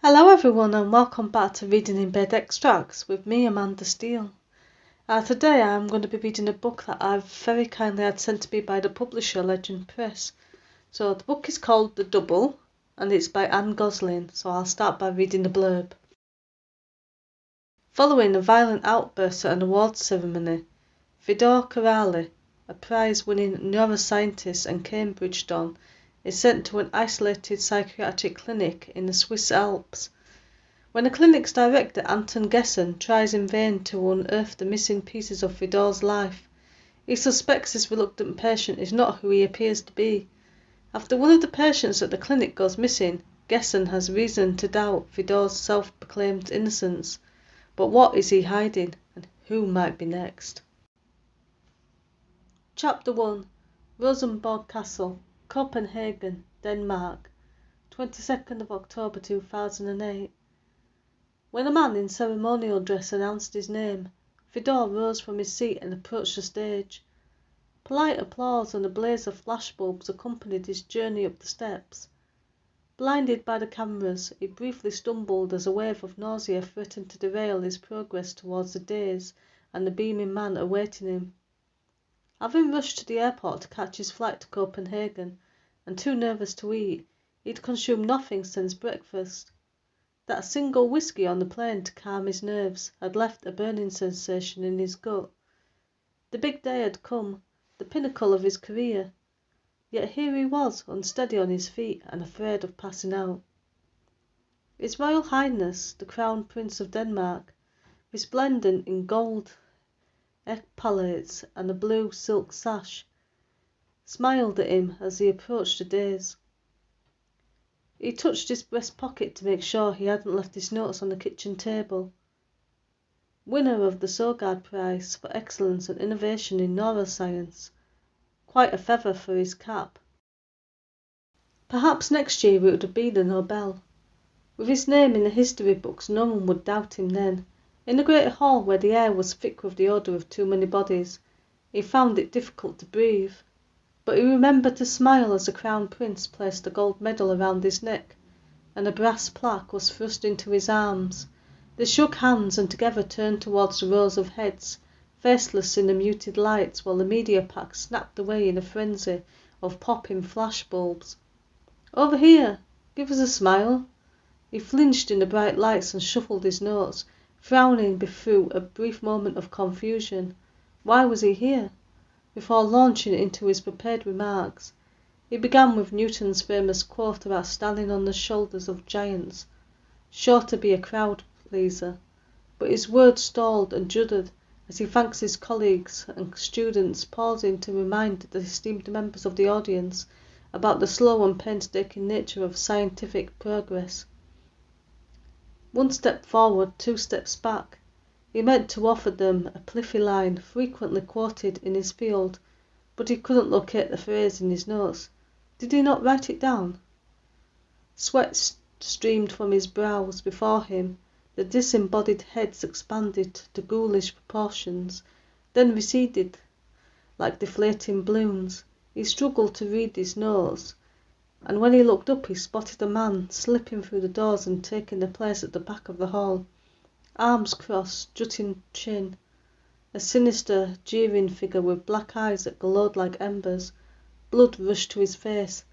Hello everyone and welcome back to Reading in Bed Extracts with me, Amanda Steele. Today I'm going to be reading a book that I've very kindly had sent to me by the publisher Legend Press. So the book is called The Double and it's by Anne Gosling, so I'll start by reading the blurb. Following a violent outburst at an awards ceremony, Fedor Korali, a prize-winning neuroscientist and Cambridge don, is sent to an isolated psychiatric clinic in the Swiss Alps. When the clinic's director, Anton Gessen, tries in vain to unearth the missing pieces of Fedor's life, he suspects his reluctant patient is not who he appears to be. After one of the patients at the clinic goes missing, Gessen has reason to doubt Fedor's self-proclaimed innocence. But what is he hiding, and who might be next? Chapter 1. Roseborg Castle, Copenhagen, Denmark, 22nd of October 2008. When a man in ceremonial dress announced his name, Fedor rose from his seat and approached the stage. Polite applause and a blaze of flashbulbs accompanied his journey up the steps. Blinded by the cameras, he briefly stumbled as a wave of nausea threatened to derail his progress towards the dais and the beaming man awaiting him. Having rushed to the airport to catch his flight to Copenhagen, and too nervous to eat, he'd consumed nothing since breakfast. That single whisky on the plane to calm his nerves had left a burning sensation in his gut. The big day had come, the pinnacle of his career. Yet here he was, unsteady on his feet and afraid of passing out. His Royal Highness, the Crown Prince of Denmark, resplendent in gold epaulettes and a blue silk sash, smiled at him as he approached the dais. He touched his breast pocket to make sure he hadn't left his notes on the kitchen table. Winner of the Sogard Prize for Excellence and Innovation in Neuroscience. Quite a feather for his cap. Perhaps next year it would have been a Nobel. With his name in the history books, no one would doubt him then. In the great hall, where the air was thick with the odour of too many bodies, he found it difficult to breathe. But he remembered to smile as the Crown Prince placed a gold medal around his neck, and a brass plaque was thrust into his arms. They shook hands and together turned towards the rows of heads, faceless in the muted lights, while the media pack snapped away in a frenzy of popping flashbulbs. "Over here! Give us a smile!" He flinched in the bright lights and shuffled his notes, frowning through a brief moment of confusion. Why was he here? Before launching into his prepared remarks, he began with Newton's famous quote about standing on the shoulders of giants, sure to be a crowd pleaser. But his words stalled and juddered as he thanked his colleagues and students, pausing to remind the esteemed members of the audience about the slow and painstaking nature of scientific progress. One step forward, 2 steps back. He meant to offer them a pithy line frequently quoted in his field, but he couldn't locate the phrase in his notes. Did he not write it down? Sweat streamed from his brows. Before him, the disembodied heads expanded to ghoulish proportions, then receded like deflating balloons. He struggled to read his notes, and when he looked up he spotted a man slipping through the doors and taking the place at the back of the hall. Arms crossed, jutting chin. A sinister, jeering figure with black eyes that glowed like embers. Blood rushed to his face.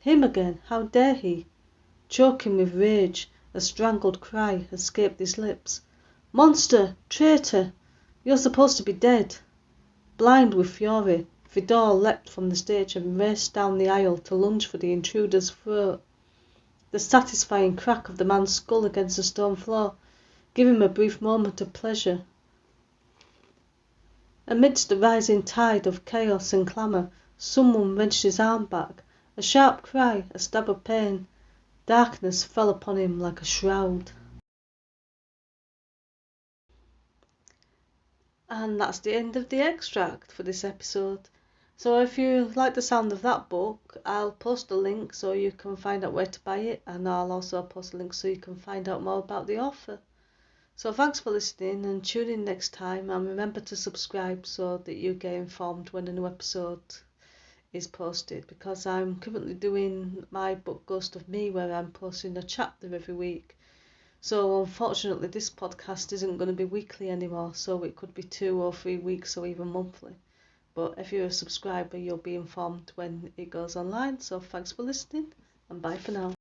Him again! How dare he? Choking with rage, a strangled cry escaped his lips. "Monster! Traitor! You're supposed to be dead!" Blind with fury, Fedor leapt from the stage and raced down the aisle to lunge for the intruder's throat. The satisfying crack of the man's skull against the stone floor gave him a brief moment of pleasure. Amidst the rising tide of chaos and clamour, someone wrenched his arm back. A sharp cry, a stab of pain. Darkness fell upon him like a shroud. And that's the end of the extract for this episode. So if you like the sound of that book, I'll post a link so you can find out where to buy it, and I'll also post a link so you can find out more about the author. So thanks for listening, and tune in next time, and remember to subscribe so that you get informed when a new episode is posted, because I'm currently doing my book Ghost of Me, where I'm posting a chapter every week So unfortunately this podcast isn't going to be weekly anymore, so it could be 2 or 3 weeks or even monthly. But if you're a subscriber, you'll be informed when it goes online. So thanks for listening, and bye for now.